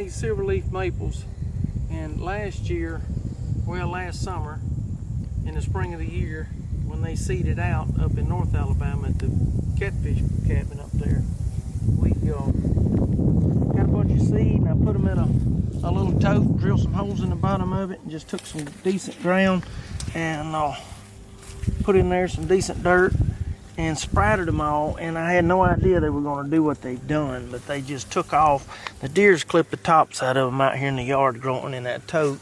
these silverleaf maples, and last summer, in the spring of the year, when they seeded out up in North Alabama at the catfish cabin up there, we got a bunch of seed, and I put them in a little tote, drilled some holes in the bottom of it, and just took some decent ground and put in there some decent dirt and sprouted them all. And I had no idea they were going to do what they've done, but they just took off. The deers clipped the tops out of them out here in the yard growing in that tote.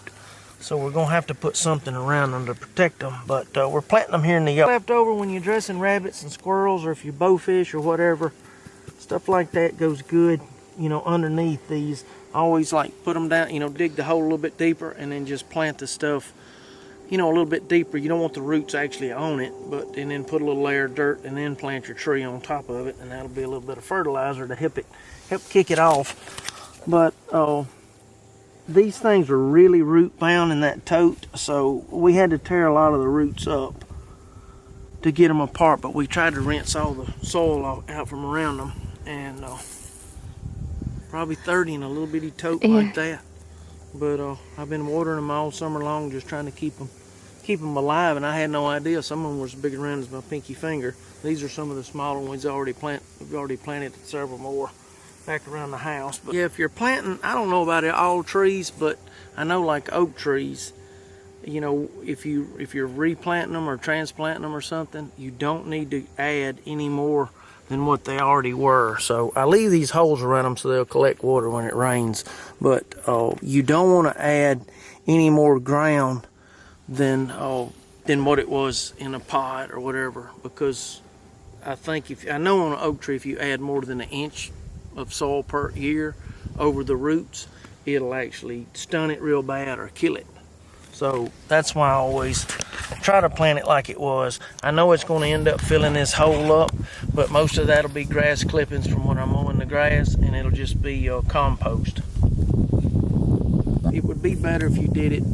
So we're going to have to put something around them to protect them. But we're planting them here in the yard. Left over when you're dressing rabbits and squirrels, or if you bowfish or whatever, stuff like that goes good, you know, underneath these. I always like put them down, you know, dig the hole a little bit deeper and then just plant the stuff, you know, a little bit deeper. You don't want the roots actually on it, and then put a little layer of dirt and then plant your tree on top of it, and that'll be a little bit of fertilizer to help kick it off. But these things are really root bound in that tote, so we had to tear a lot of the roots up to get them apart, but we tried to rinse all the soil out from around them, and probably 30 in a little bitty tote like that. But I've been watering them all summer long, just trying to keep them alive, and I had no idea some of them were as big around as my pinky finger. These are some of the smaller ones we've already planted several more back around the house. But yeah, if you're planting, I don't know about all trees, but I know like oak trees, you know, if you're replanting them or transplanting them or something, you don't need to add any more than what they already were. So I leave these holes around them so they'll collect water when it rains. But you don't want to add any more ground than what it was in a pot or whatever, because I know on an oak tree, if you add more than an inch of soil per year over the roots, it'll actually stun it real bad or kill it. So that's why I always try to plant it like it was. I know it's going to end up filling this hole up, but most of that'll be grass clippings from when I'm mowing the grass, and it'll just be compost. It would be better if you did it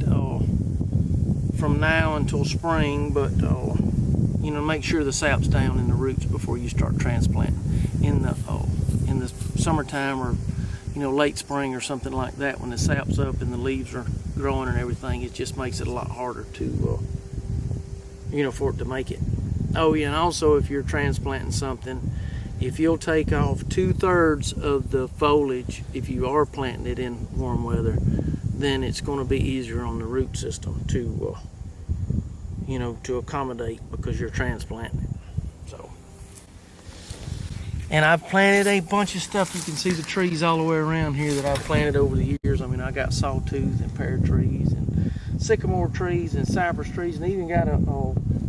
from now until spring, but you know, make sure the sap's down in the roots before you start transplanting. In the summertime, or you know, late spring or something like that, when the sap's up and the leaves are growing and everything, it just makes it a lot harder to you know, for it to make it. Oh yeah, and also if you're transplanting something, if you'll take off 2/3 of the foliage, if you are planting it in warm weather, then it's going to be easier on the root system to you know, to accommodate, because you're transplanting it. So, and I've planted a bunch of stuff. You can see the trees all the way around here that I've planted over the years. I mean, I got sawtooth and pear trees and sycamore trees and cypress trees, and even got a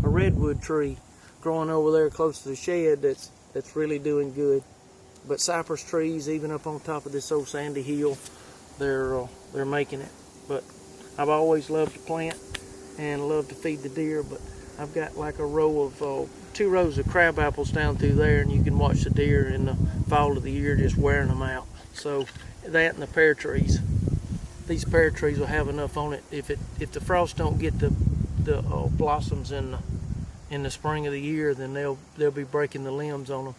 redwood tree growing over there close to the shed that's really doing good. But cypress trees, even up on top of this old sandy hill, they're making it. But I've always loved to plant and love to feed the deer. But I've got like a row of 2 rows of crab apples down through there, and you can watch the deer in the fall of the year just wearing them out. So that and the pear trees, these pear trees will have enough on it. If the frost don't get the blossoms in the spring of the year, then they'll be breaking the limbs on them.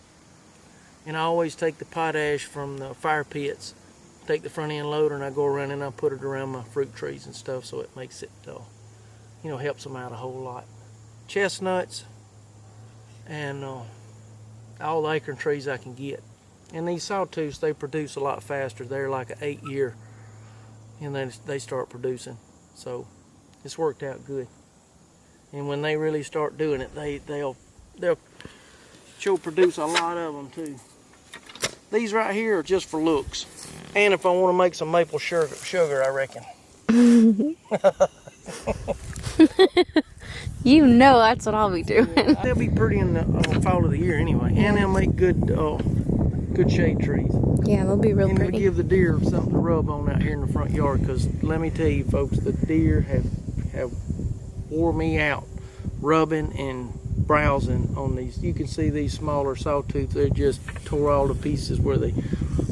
And I always take the potash from the fire pits, take the front end loader, and I go around and I put it around my fruit trees and stuff, so it makes it you know, helps them out a whole lot. Chestnuts and all the acorn trees I can get. And these sawtooths, they produce a lot faster. They're like an 8-year, and then they start producing. So it's worked out good. And when they really start doing it, they'll produce a lot of them too. These right here are just for looks, and if I want to make some maple sugar, I reckon. You know that's what I'll be doing. Yeah, they'll be pretty in the fall of the year anyway, and they'll make good shade trees. Yeah, they'll be real and pretty. And give the deer something to rub on out here in the front yard, because let me tell you folks, the deer have wore me out rubbing and browsing on these. You can see these smaller sawtooth, they're just tore all to pieces where they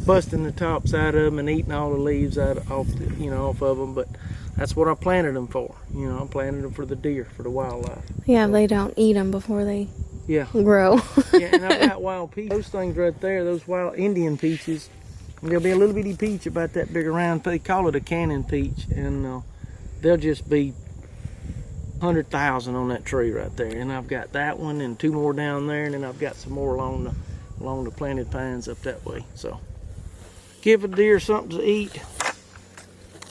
busting the tops out of them and eating all the leaves off of them. But that's what I planted them for. You know, I planted them for the deer, for the wildlife. Yeah, so they don't eat them before they grow. Yeah, and I've got wild peaches. Those things right there, those wild Indian peaches, There'll be a little bitty peach about that big around. They call it a cannon peach, and they'll just be 100,000 on that tree right there. And I've got that one and 2 more down there, and then I've got some more along the planted pines up that way. So give a deer something to eat,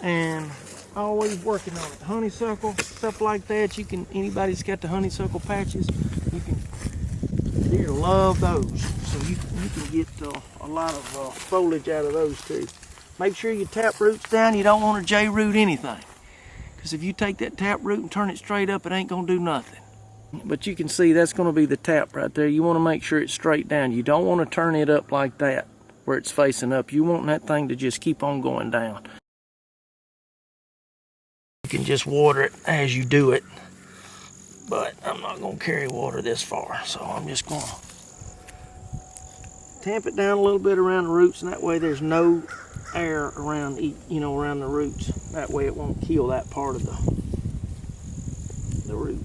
and always working on it. Honeysuckle, stuff like that. You can, anybody's got the honeysuckle patches, you can, deer love those. So you can get a lot of foliage out of those too. Make sure your tap root's down. You don't want to J-root anything, because if you take that tap root and turn it straight up, it ain't gonna do nothing. But you can see that's gonna be the tap right there. You want to make sure it's straight down. You don't want to turn it up like that where it's facing up. You want that thing to just keep on going down. You can just water it as you do it, but I'm not gonna carry water this far, so I'm just gonna tamp it down a little bit around the roots, and that way there's no air around, around the roots. That way it won't kill that part of the root.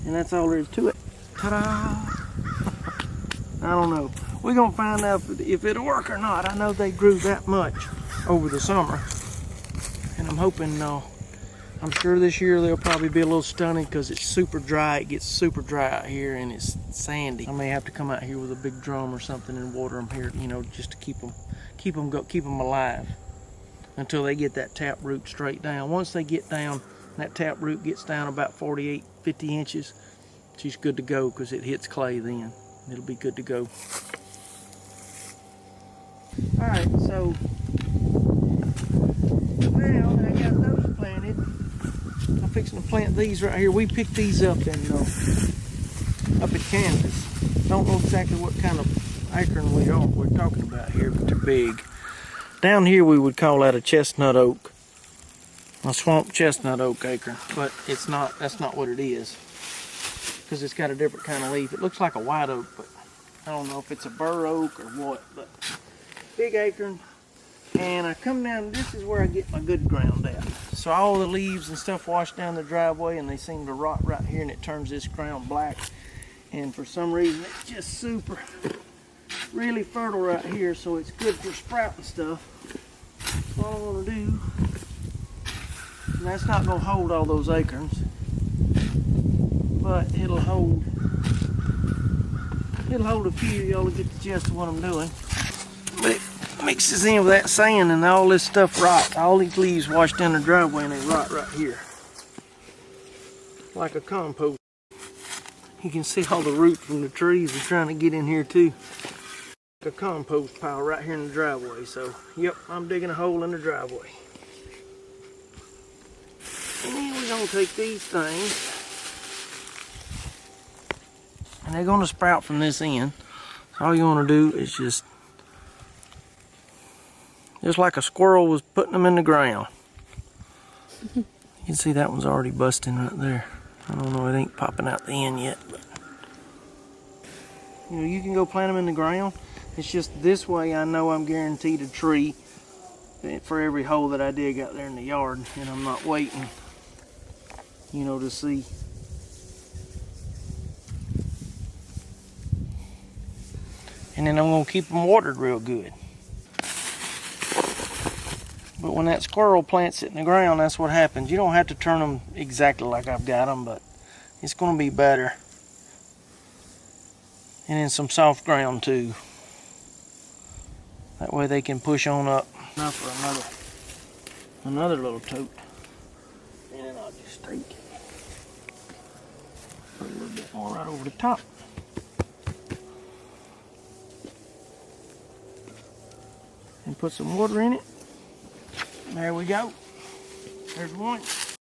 And that's all there is to it. Ta-da! I don't know. We're gonna find out if it'll work or not. I know they grew that much over the summer, and I'm hoping, I'm sure this year they'll probably be a little stunning because it's super dry. It gets super dry out here and it's sandy. I may have to come out here with a big drum or something and water them here, just to keep them alive until they get that tap root straight down. Once they get down, that tap root gets down about 48, 50 inches, she's good to go because it hits clay then. It'll be good to go. All right, so now that I got those planted, I'm fixing to plant these right here. We picked these up in up at Kansas. Don't know exactly what kind of acorn we're talking about here, but they're big. Down here we would call that a chestnut oak, a swamp chestnut oak acorn, but it's not. That's not what it is, because it's got a different kind of leaf. It looks like a white oak, but I don't know if it's a bur oak or what. But big acorn. And I come down, this is where I get my good ground at. So all the leaves and stuff wash down the driveway, and they seem to rot right here, and it turns this ground black. And for some reason, it's just really fertile right here, so it's good for sprouting stuff. So all I want to do, and that's not going to hold all those acorns, but it'll hold a few. Y'all will get the gist of what I'm doing. But it mixes in with that sand, and all this stuff rots. All these leaves wash down the driveway and they rot right here, like a compost. You can see all the roots from the trees are trying to get in here too. Like a compost pile right here in the driveway. So, yep, I'm digging a hole in the driveway. And then we're gonna take these things, and they're gonna sprout from this end. So all you wanna do is just like a squirrel was putting them in the ground. You can see that one's already busting right there. I don't know, it ain't popping out the end yet, but you can go plant them in the ground. It's just this way I know I'm guaranteed a tree for every hole that I dig out there in the yard, and I'm not waiting, to see. And then I'm gonna keep them watered real good. But when that squirrel plants it in the ground, that's what happens. You don't have to turn them exactly like I've got them, but it's going to be better. And in some soft ground too. That way they can push on up. Now for another little tote. And then I'll just take it. Put a little bit more right over the top. And put some water in it. There we go. There's one.